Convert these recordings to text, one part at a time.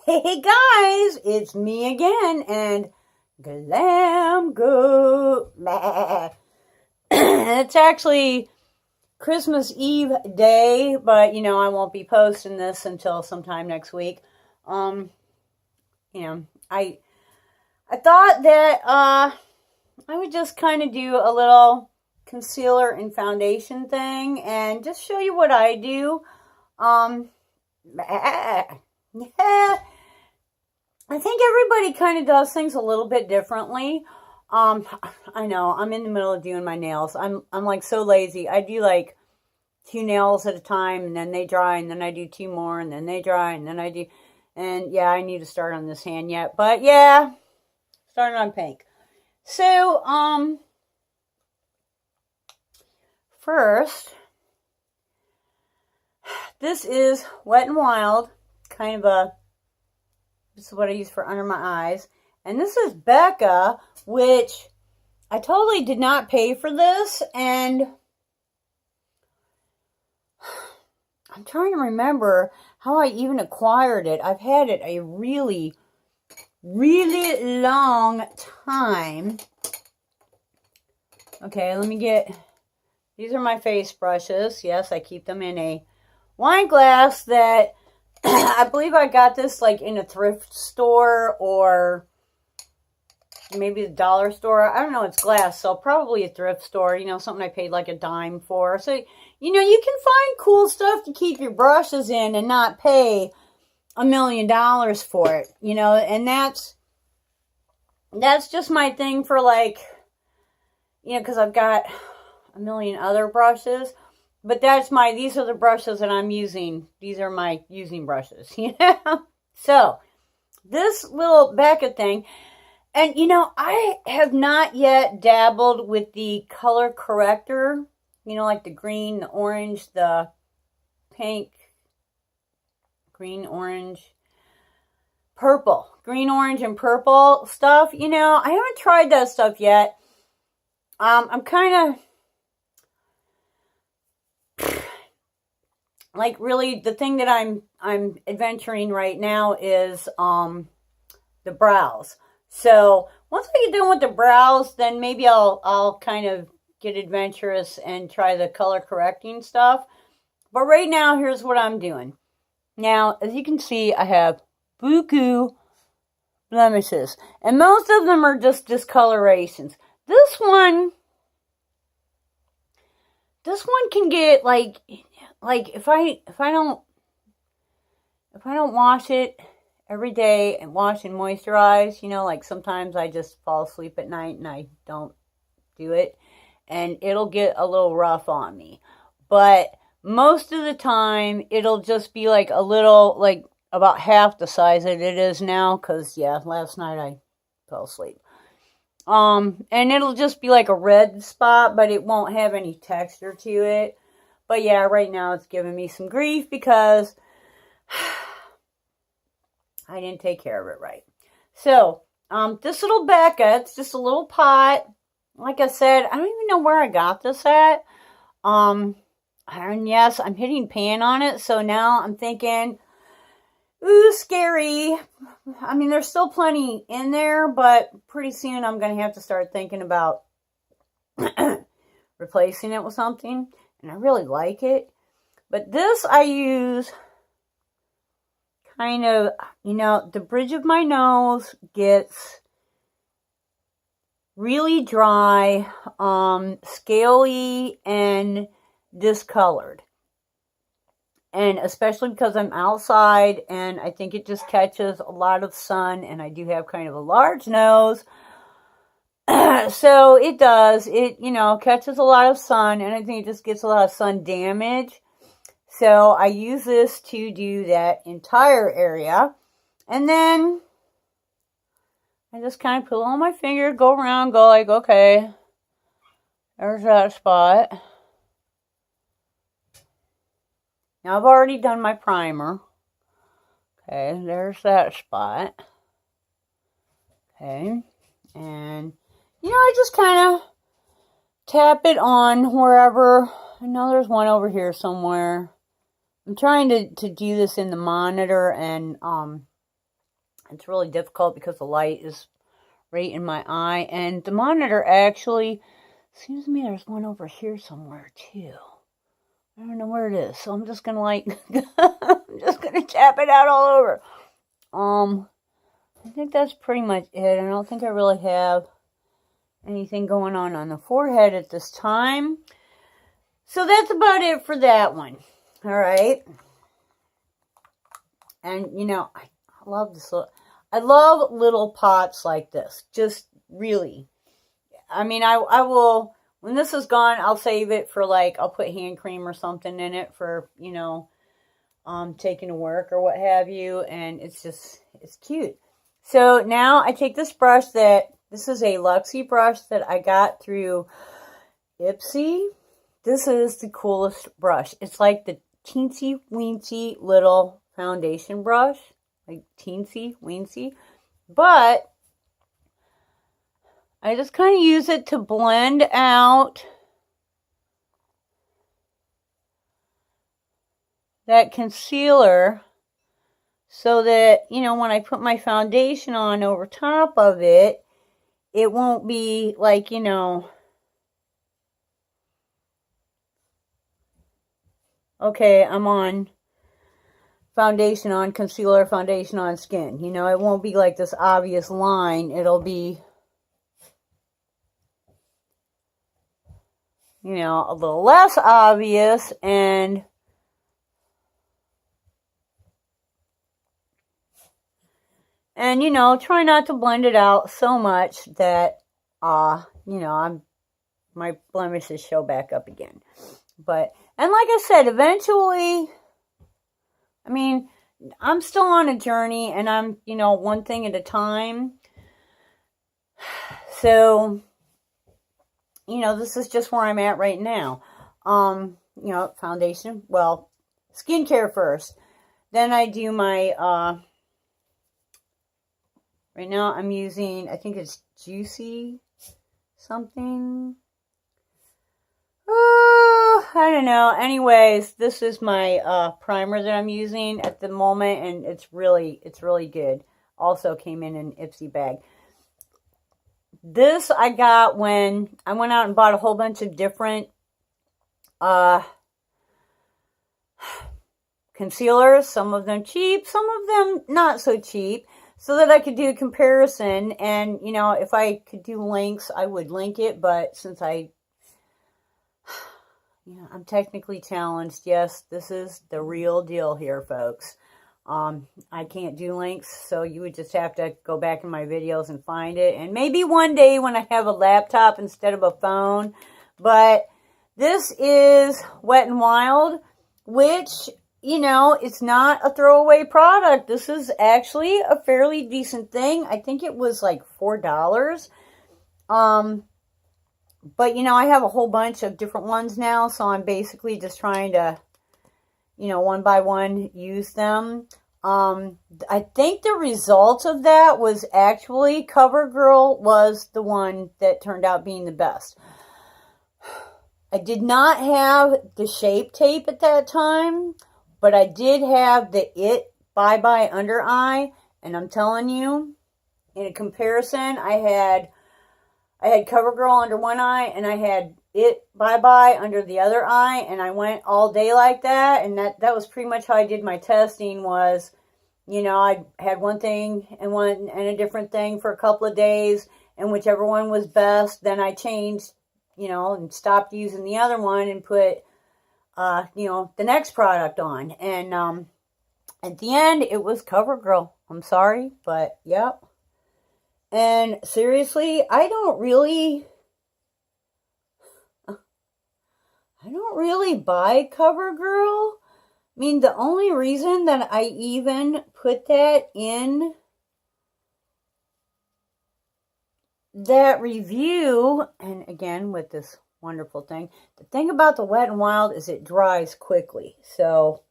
Hey guys, it's me again and Glam Go. It's actually Christmas Eve day, but I won't be posting this until sometime next week. Um, I thought that I would just kind of do a little concealer and foundation thing and just show you what I do. Yeah. I think everybody kind of does things a little bit differently. I know I'm in the middle of doing my nails. I'm like so lazy. I do like 2 nails at a time, and then they dry, and then I do 2 more, and then they dry, and then I do. And yeah, I need to start on this hand yet, but yeah, starting on pink. So first, this is Wet n Wild, kind of this is what I use for under my eyes. And this is Becca, which I totally did not pay for this. And I'm trying to remember how I even acquired it. I've had it a really, really long time. Okay, let me get... These are my face brushes. Yes, I keep them in a wine glass that... I believe I got this like in a thrift store or maybe the dollar store. I don't know. It's glass, so probably a thrift store. Something I paid like a dime for. So, you can find cool stuff to keep your brushes in and not pay $1 million for it. And that's just my thing for like, because I've got a million other brushes. But these are the brushes that I'm using. These are my using brushes, So, this little Becca thing, and I have not yet dabbled with the color corrector, like the green, the orange, the pink, green, orange, purple, green, orange, and purple stuff. I haven't tried that stuff yet. I'm kind of... like really the thing that I'm adventuring right now is the brows. So once I get done with the brows, then maybe I'll kind of get adventurous and try the color correcting stuff. But right now, here's what I'm doing. Now, as you can see, I have buku blemishes, and most of them are just discolorations. This one can get like if I don't wash it every day and wash and moisturize, like sometimes I just fall asleep at night and I don't do it, and it'll get a little rough on me. But most of the time it'll just be like a little, like about half the size that it is now, because yeah, last night I fell asleep. And it'll just be like a red spot, but it won't have any texture to it. But yeah, right now it's giving me some grief because I didn't take care of it right. So, this little Becca, it's just a little pot. Like I said, I don't even know where I got this at. And yes, I'm hitting pan on it. So now I'm thinking, ooh, scary. I mean, there's still plenty in there, but pretty soon I'm going to have to start thinking about replacing it with something. And I really like it. But this I use kind of, the bridge of my nose gets really dry, scaly, and discolored. And especially because I'm outside, and I think it just catches a lot of sun, and I do have kind of a large nose. So it does. It, catches a lot of sun, and I think it just gets a lot of sun damage. So I use this to do that entire area. And then I just kind of put it on my finger, go around, go like, okay, there's that spot. Now I've already done my primer. Okay, there's that spot. Okay, and I just kind of tap it on wherever. I know there's one over here somewhere. I'm trying to do this in the monitor, and It's really difficult because the light is right in my eye. And the monitor actually, seems to me there's one over here somewhere too. I don't know where it is. So I'm just going to like, I'm just going to tap it out all over. I think that's pretty much it. I don't think I really have anything going on the forehead at this time. So that's about it for that one. All right. And, you know, I love this I love little pots like this. Just really. I mean, I will, when this is gone, I'll save it for like, I'll put hand cream or something in it for, you know, taking to work or what have you. And it's just, it's cute. So now I take this brush this is a Luxie brush that I got through Ipsy. This is the coolest brush. It's like the teensy weensy little foundation brush. Like teensy weensy. But I just kind of use it to blend out that concealer so that, you know, when I put my foundation on over top of it, it won't be like, you know, okay, I'm on foundation on concealer, foundation on skin. You know, it won't be like this obvious line. It'll be, you know, a little less obvious and, you know, try not to blend it out so much that, you know, my blemishes show back up again. But, and like I said, eventually, I mean, I'm still on a journey and I'm, you know, one thing at a time. So, you know, this is just where I'm at right now. You know, foundation, well, skincare first. Then I do my, right now I'm using, I think it's Juicy something. I don't know. Anyways, this is my primer that I'm using at the moment, and it's really good. Also came in an Ipsy bag. This I got when I went out and bought a whole bunch of different concealers. Some of them cheap, some of them not so cheap, so that I could do a comparison. And, you know, if I could do links, I would link it. But since I'm technically challenged, yes, this is the real deal here, folks. I can't do links, so you would just have to go back in my videos and find it. And maybe one day when I have a laptop instead of a phone. But this is Wet n Wild, which, you know, it's not a throwaway product. This is actually a fairly decent thing. I think it was like $4. But, you know, I have a whole bunch of different ones now, so I'm basically just trying to, you know, one by one use them. I think the result of that was actually CoverGirl was the one that turned out being the best. I did not have the Shape Tape at that time, but I did have the It Bye Bye Under Eye, and I'm telling you, in a comparison, I had CoverGirl under one eye, and I had It Bye Bye under the other eye, and I went all day like that, and that was pretty much how I did my testing. Was, you know, I had one thing and a different thing for a couple of days, and whichever one was best, then I changed, you know, and stopped using the other one and put, you know, the next product on. And at the end, it was CoverGirl. I'm sorry, but yep. And seriously, I don't really buy CoverGirl. I mean, the only reason that I even put that in that review, and again, with this wonderful thing, the thing about the Wet n Wild is it dries quickly. So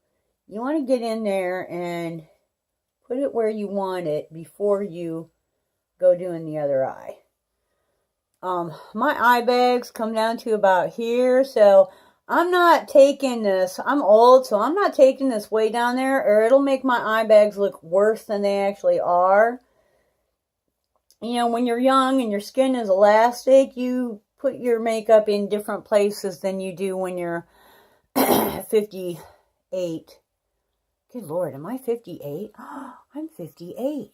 you want to get in there and put it where you want it before you go doing the other eye. My eye bags come down to about here, so I'm not taking this. I'm old, so I'm not taking this way down there, or it'll make my eye bags look worse than they actually are. You know, when you're young and your skin is elastic, you put your makeup in different places than you do when you're 58. Good Lord, am I 58? I'm 58.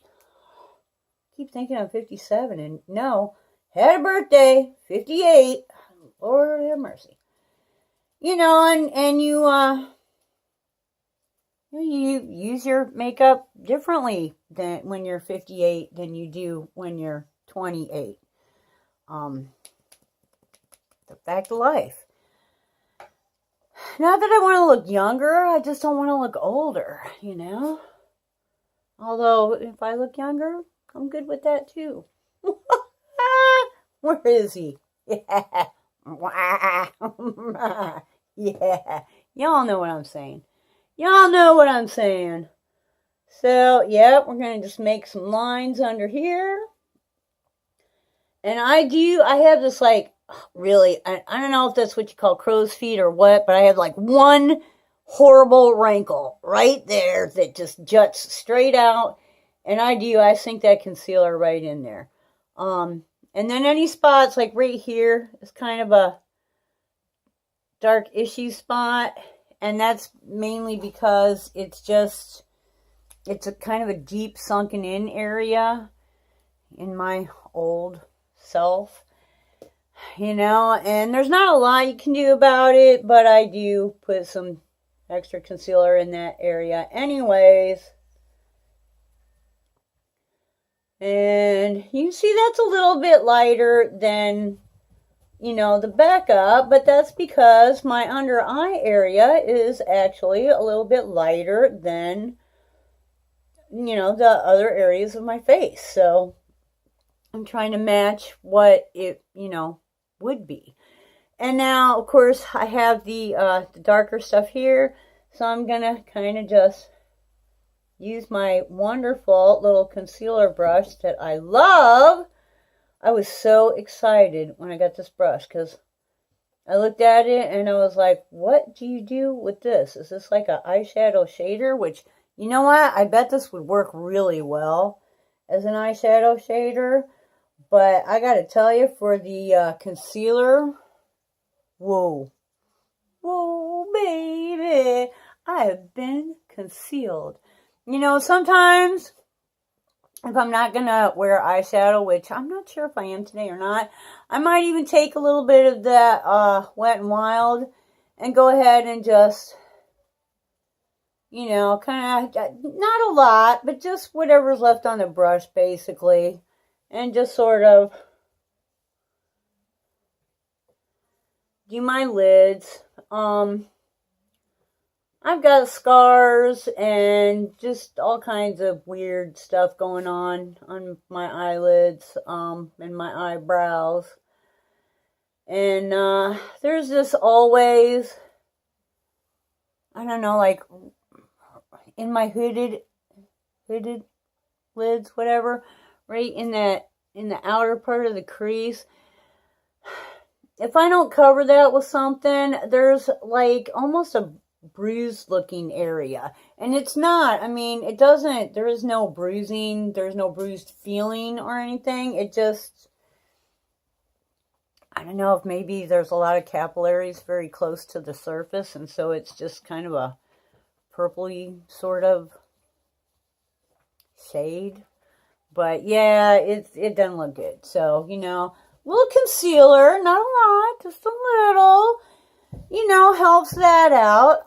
Keep thinking I'm 57, and no, had a birthday, 58. Lord have mercy. You know, and you use your makeup differently than when you're 58 than you do when you're 28. The fact of life. Not that I want to look younger, I just don't want to look older, you know? Although, if I look younger, I'm good with that too. Where is he? Yeah. Yeah. Y'all know what I'm saying. Y'all know what I'm saying. So, yeah, we're going to just make some lines under here. And I have this, like, really, I don't know if that's what you call crow's feet or what, but I have, like, one horrible wrinkle right there that just juts straight out. And I sink that concealer right in there. And then any spots, like right here, is kind of a dark issue spot. And that's mainly because it's a kind of a deep sunken in area in my old self, you know, and there's not a lot you can do about it, but I do put some extra concealer in that area anyways. And you see that's a little bit lighter than, you know, the backup, but that's because my under eye area is actually a little bit lighter than, you know, the other areas of my face. So I'm trying to match what it, you know, would be. And now, of course, I have the darker stuff here. So I'm going to kind of just use my wonderful little concealer brush that I love. I was so excited when I got this brush because I looked at it and I was like, what do you do with this? Is this like an eyeshadow shader? Which, you know what? I bet this would work really well as an eyeshadow shader. But I got to tell you, for the concealer, whoa. Whoa, baby. I have been concealed. You know, sometimes if I'm not going to wear eyeshadow, which I'm not sure if I am today or not, I might even take a little bit of that Wet n Wild and go ahead and just, you know, kind of, not a lot, but just whatever's left on the brush, basically. And just sort of do my lids. I've got scars and just all kinds of weird stuff going on my eyelids, and my eyebrows. And there's this always, I don't know, like in my hooded lids, whatever, right in the outer part of the crease. If I don't cover that with something, there's like almost a bruised looking area. And it's not, I mean, it doesn't, there is no bruising, there's no bruised feeling or anything. It just, I don't know if maybe there's a lot of capillaries very close to the surface, and so it's just kind of a purpley sort of shade. But yeah, it doesn't look good. So, you know, a little concealer, not a lot, just a little, you know, helps that out.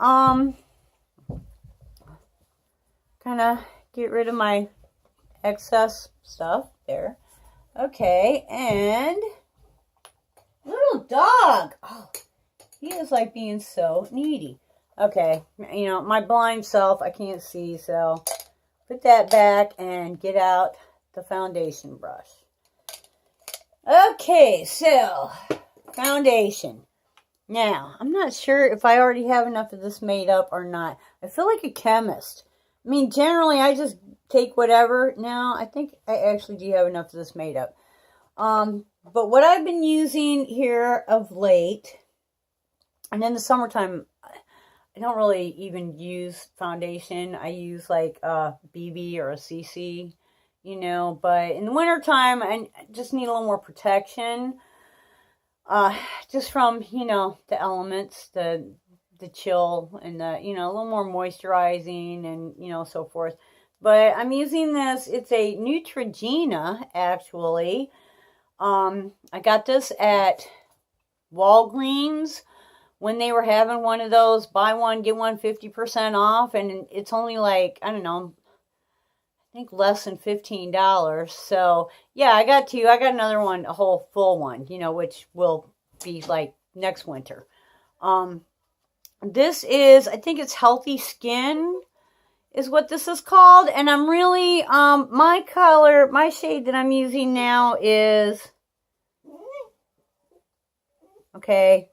Kind of get rid of my excess stuff there. Okay, and little dog. Oh, he is like being so needy. Okay, you know, my blind self, I can't see, so put that back and get out the foundation brush. Okay, so foundation. Now, I'm not sure if I already have enough of this made up or not. I feel like a chemist. I mean, generally, I just take whatever. Now, I think I actually do have enough of this made up. But what I've been using here of late And in the summertime, I don't really even use foundation. I use like a BB or a CC, you know. But in the wintertime, I just need a little more protection. Just from, you know, the elements, the chill, and the, you know, a little more moisturizing, and, you know, so forth. But I'm using this. It's a Neutrogena, actually. I got this at Walgreens when they were having one of those buy one get one 50% off, and it's only like, I don't know, I think less than $15. So yeah, I got two. I got another one, a whole full one, you know, which will be like next winter. This is, I think it's Healthy Skin is what this is called. And I'm really, my color, my shade that I'm using now is, okay,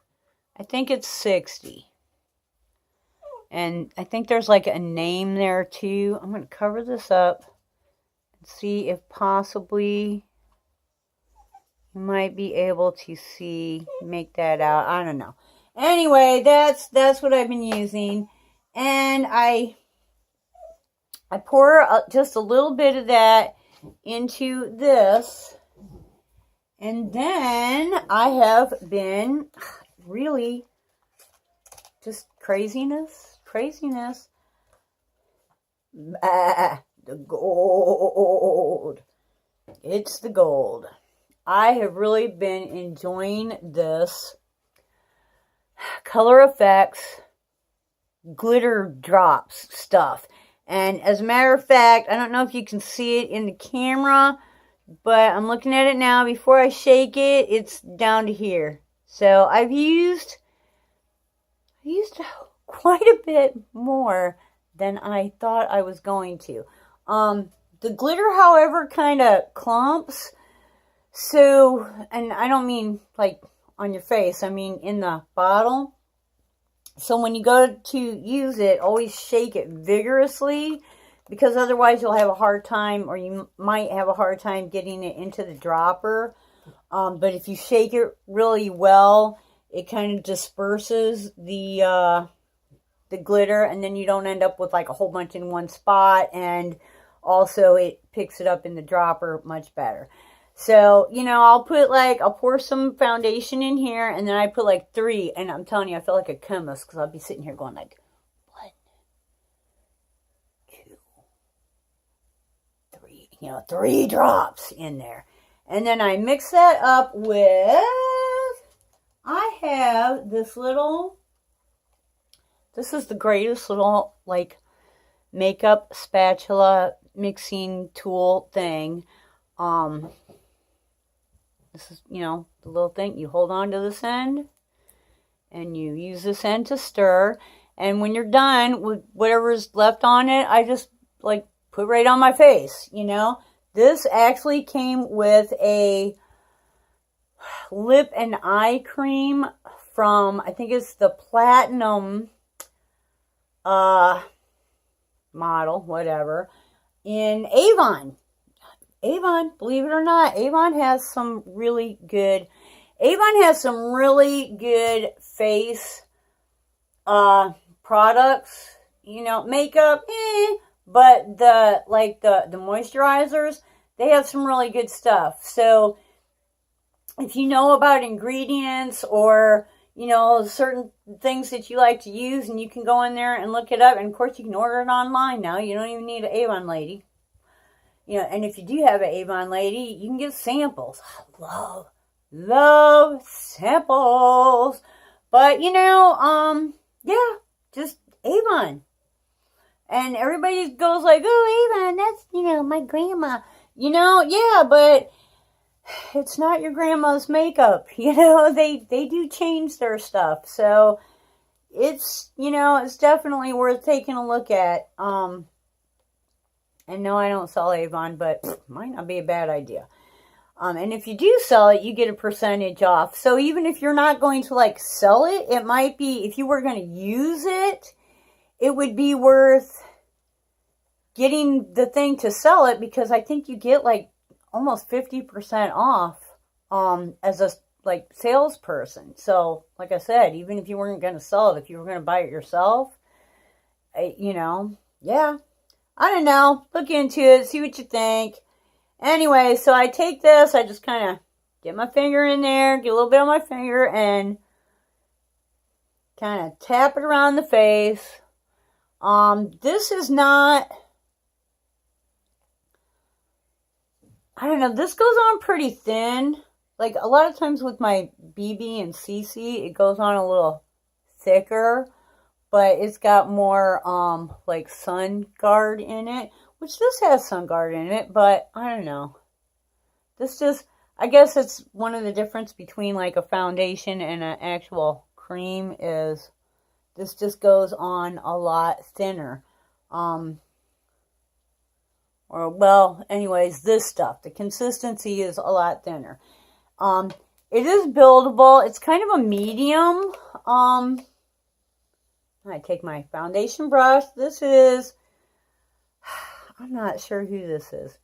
I think it's 60. And I think there's like a name there too. I'm going to cover this up and see if possibly you might be able to see, make that out. I don't know. Anyway, that's what I've been using. And I pour just a little bit of that into this. And then I have been really just craziness. The gold. It's the gold. I have really been enjoying this Color Effects glitter drops stuff. And as a matter of fact, I don't know if you can see it in the camera, but I'm looking at it now. Before I shake it, it's down to here. So I've used quite a bit more than I thought I was going to. The glitter, however, kind of clumps. So, and I don't mean like on your face, I mean in the bottle. So when you go to use it, always shake it vigorously, because otherwise you'll have a hard time, or you might have a hard time getting it into the dropper. But if you shake it really well, it kind of disperses the glitter, and then you don't end up with like a whole bunch in one spot, and also it picks it up in the dropper much better. So, you know, I'll pour some foundation in here, and then I put like 3, and I'm telling you, I feel like a chemist, because I'll be sitting here going like, 1, 2, 3, you know, 3 drops in there. And then I mix that up with, I have this is the greatest little, like, makeup spatula mixing tool thing. This is, you know, the little thing. You hold on to this end, and you use this end to stir. And when you're done with whatever's left on it, I just, like, put right on my face, you know. This actually came with a lip and eye cream from, I think it's the Platinum model, whatever, in Avon. Avon, believe it or not, Avon has some really good face products, you know. Makeup, but the moisturizers, they have some really good stuff. So if you know about ingredients, or, you know, certain things that you like to use, and you can go in there and look it up, and of course you can order it online now. You don't even need an Avon lady. You know, and if you do have an Avon lady, you can get samples. I love samples. But, you know, yeah, just Avon. And everybody goes like, oh, Avon, that's, you know, my grandma. You know, yeah, but it's not your grandma's makeup. You know, they do change their stuff. So it's, you know, it's definitely worth taking a look at. And no, I don't sell Avon, but might not be a bad idea. And if you do sell it, you get a percentage off. So even if you're not going to, like, sell it, it might be, if you were going to use it, it would be worth getting the thing to sell it, because I think you get like almost 50% off as a, like salesperson. So, like I said, even if you weren't going to sell it, if you were going to buy it yourself, you know, yeah, I don't know. Look into it, see what you think. Anyway, so I take this, I just kind of get my finger in there, get a little bit on my finger, and kind of tap it around the face. This is not, I don't know, this goes on pretty thin. Like, a lot of times with my BB and CC, it goes on a little thicker, but it's got more, like, sun guard in it, which this has sun guard in it, but I don't know. This just, I guess it's one of the difference between, like, a foundation and an actual cream is this just goes on a lot thinner. Or, well, anyways, this stuff, the consistency is a lot thinner. It is buildable. It's kind of a medium. I take my foundation brush. This is, I'm not sure who this is.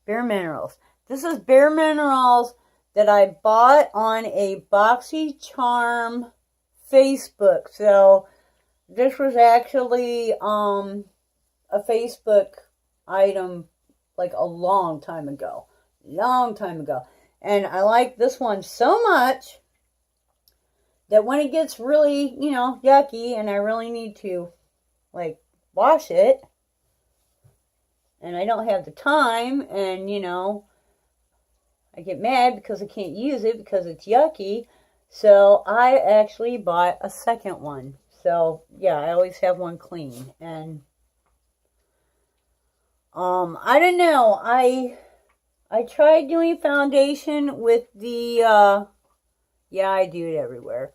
Bare Minerals. This is Bare Minerals that I bought on a BoxyCharm Facebook. So this was actually a Facebook item like a long time ago. And I like this one so much that when it gets really, you know, yucky and I really need to like wash it and I don't have the time and, you know, I get mad because I can't use it because it's yucky. So I actually bought a second one. So yeah, I always have one clean. And I don't know. I tried doing foundation with the yeah, I do it everywhere.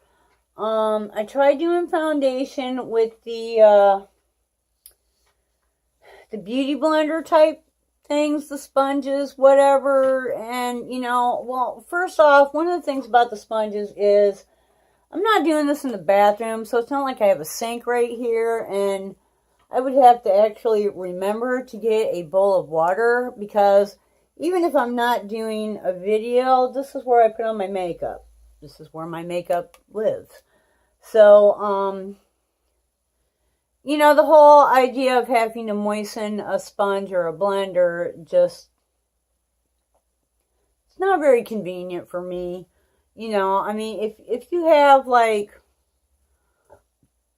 I tried doing foundation with the beauty blender type things, the sponges, whatever. And, you know, well, first off, one of the things about the sponges is I'm not doing this in the bathroom, so it's not like I have a sink right here, and I would have to actually remember to get a bowl of water, because even if I'm not doing a video, this is where I put on my makeup. This is where my makeup lives. So, you know, the whole idea of having to moisten a sponge or a blender just, it's not very convenient for me. You know, I mean, if you have like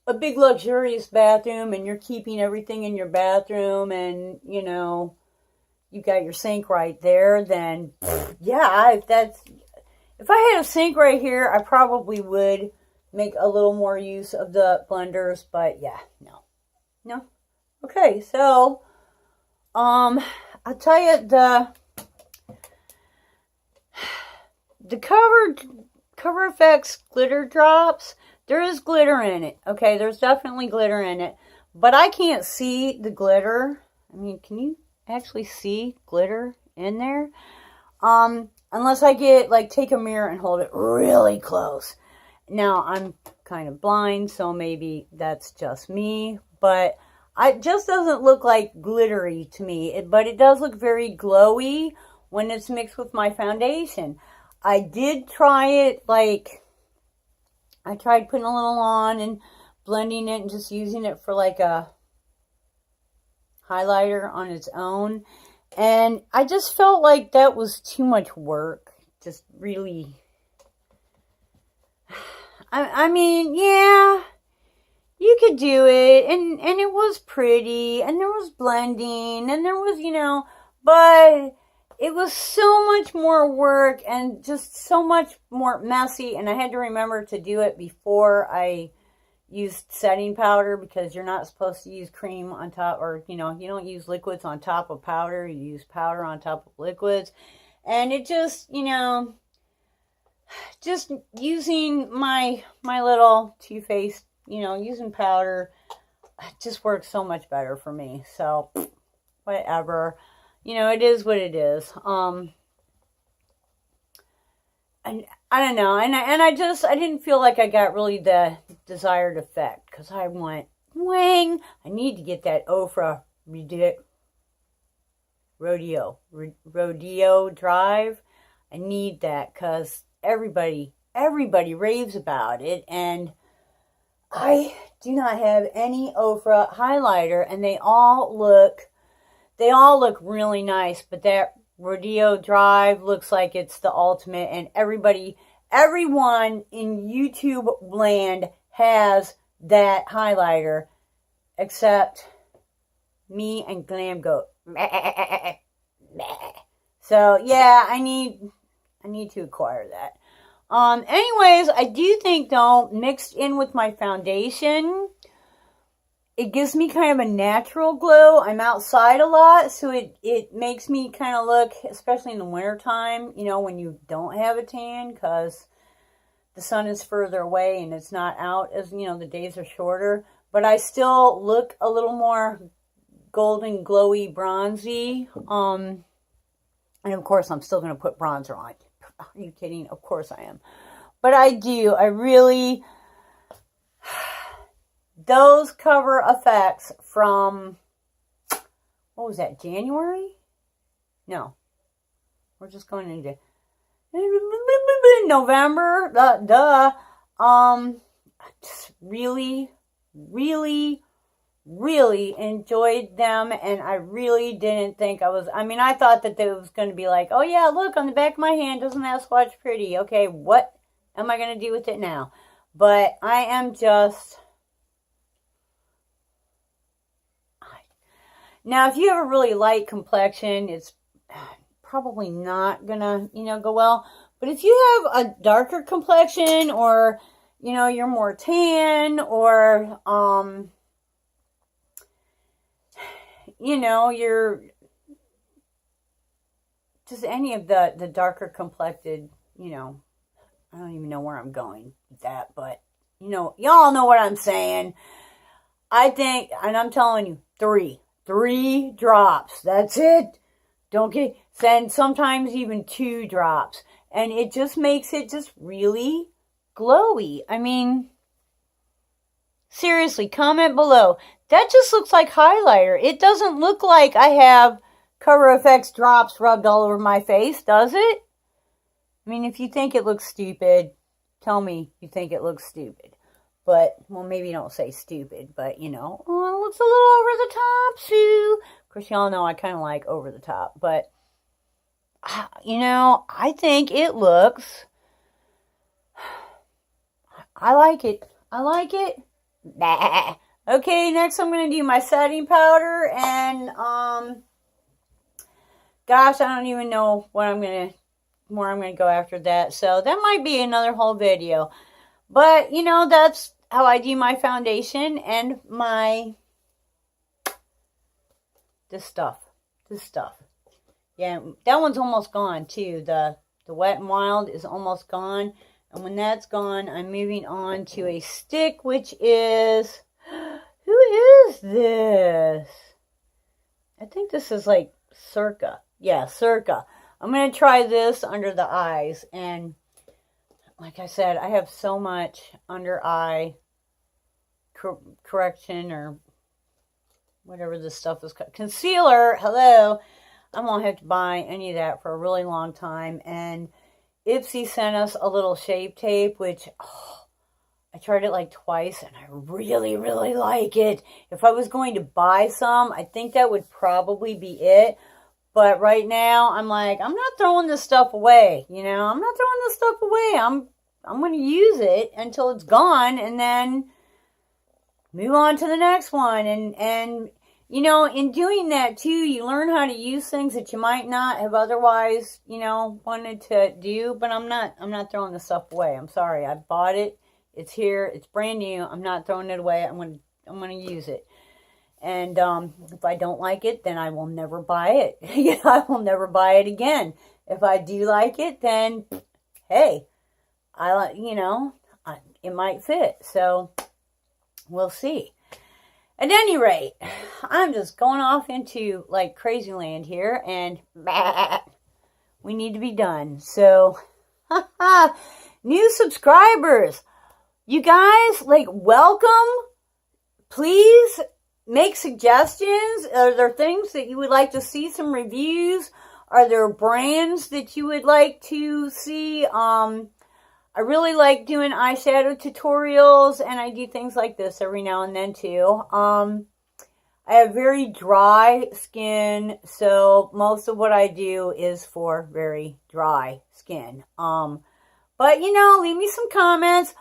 a big luxurious bathroom and you're keeping everything in your bathroom and, you know, you got your sink right there, then yeah, if I had a sink right here, I probably would make a little more use of the blenders, but yeah, no. Okay, so, I'll tell you the Cover FX glitter drops, there is glitter in it. Okay, there's definitely glitter in it, but I can't see the glitter. I mean, can you actually see glitter in there? Unless I take a mirror and hold it really close. Now, I'm kind of blind, so maybe that's just me, but it just doesn't look like glittery to me, but it does look very glowy when it's mixed with my foundation. I did try it, I tried putting a little on and blending it and just using it for like a highlighter on its own. And I just felt like that was too much work. Just really, I mean, yeah, you could do it, and it was pretty, and there was blending, and there was, you know, but it was so much more work and just so much more messy, and I had to remember to do it before I used setting powder, because you're not supposed to use cream on top, or, you know, you don't use liquids on top of powder, you use powder on top of liquids. And it just, you know, just using my little Too Faced, you know, using powder, it just works so much better for me. So, whatever. You know, it is what it is. And I don't know, and I didn't feel like I got really the desired effect, because I went, wang, I need to get that Ofra Rodeo Drive. I need that because everybody raves about it. And I do not have any Ofra highlighter, and they all look really nice. But that Rodeo Drive looks like it's the ultimate, and everyone in YouTube land has that highlighter except me and Glam Goat. So yeah, I need to acquire that. Anyways, I do think though, mixed in with my foundation, it gives me kind of a natural glow. I'm outside a lot, so it makes me kind of look, especially in the wintertime, you know, when you don't have a tan, because the sun is further away and it's not out, as you know, the days are shorter. But I still look a little more golden, glowy, bronzy. And of course, I'm still going to put bronzer on. Are you kidding? Of course I am. But I do. I really... Those cover effects from... What was that? January? No. We're just going into... November. Just really enjoyed them, and I really didn't think I thought that it was going to be like, oh yeah, look, on the back of my hand, doesn't that swatch pretty? Okay, what am I going to do with it now? But I am just... Now, if you have a really light complexion, it's probably not going to, go well. But if you have a darker complexion, or, you're more tan, or, you're just any of the darker complected, I don't even know where I'm going with that, but, y'all know what I'm saying. I think, and I'm telling you, 3 drops. That's it. Don't get, send sometimes even 2 drops. And it just makes it just really glowy. I mean, seriously, comment below. That just looks like highlighter. It doesn't look like I have Cover FX drops rubbed all over my face, does it? I mean, if you think it looks stupid, tell me you think it looks stupid. But, well, maybe don't say stupid, but, it looks a little over the top, Sue. Of course, y'all know I kind of like over the top. But, I think it looks... I like it. Bah. Okay, next I'm going to do my setting powder. And, gosh, I don't even know where I'm going to go after that. So, that might be another whole video. But, that's how I do my foundation and this stuff. Yeah, that one's almost gone, too. The Wet n Wild is almost gone. And when that's gone, I'm moving on to a stick, which is... Who is this? I think this is like Circa. Yeah, Circa. I'm going to try this under the eyes. And... like I said, I have so much under eye correction, or whatever this stuff is called. Concealer, hello. I won't have to buy any of that for a really long time. And Ipsy sent us a little Shape Tape, which I tried it like twice, and I really like it. If I was going to buy some, I think that would probably be it. But right now, I'm like, I'm not throwing this stuff away, I'm not throwing this stuff away. I'm going to use it until it's gone, and then move on to the next one. And in doing that, too, you learn how to use things that you might not have otherwise, wanted to do. But I'm not throwing this stuff away. I'm sorry. I bought it. It's here. It's brand new. I'm not throwing it away. I'm going to use it. And if I don't like it, then I will never buy it. I will never buy it again. If I do like it, then, hey, it might fit. So, we'll see. At any rate, I'm just going off into, like, crazy land here. And, we need to be done. So, new subscribers. You guys, welcome. Please make suggestions. Are there things that you would like to see some reviews Are there brands that you would like to see? I really like doing eyeshadow tutorials, and I do things like this every now and then too. I have very dry skin, so most of what I do is for very dry skin. But, you know, leave me some comments.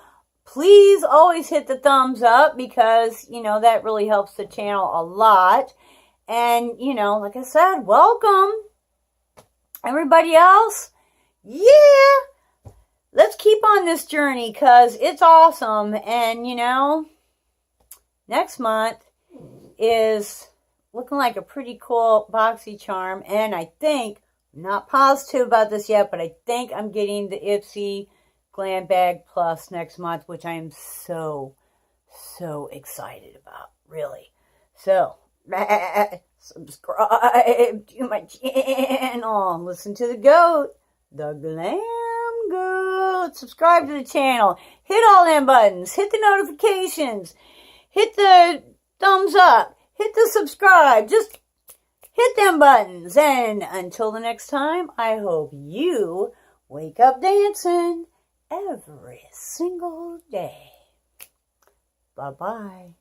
Please always hit the thumbs up because, you know, that really helps the channel a lot. And, you know, like I said, welcome. Everybody else, yeah. Let's keep on this journey because it's awesome. And, you know, next month is looking like a pretty cool BoxyCharm, and I think, I'm not positive about this yet, but I think I'm getting the Ipsy Glam Bag Plus next month, which I am so excited about, really. So, subscribe to my channel, listen to the GOAT, the Glam Goat, subscribe to the channel, hit all them buttons, hit the notifications, hit the thumbs up, hit the subscribe, just hit them buttons. And until the next time, I hope you wake up dancing every single day. Bye-bye.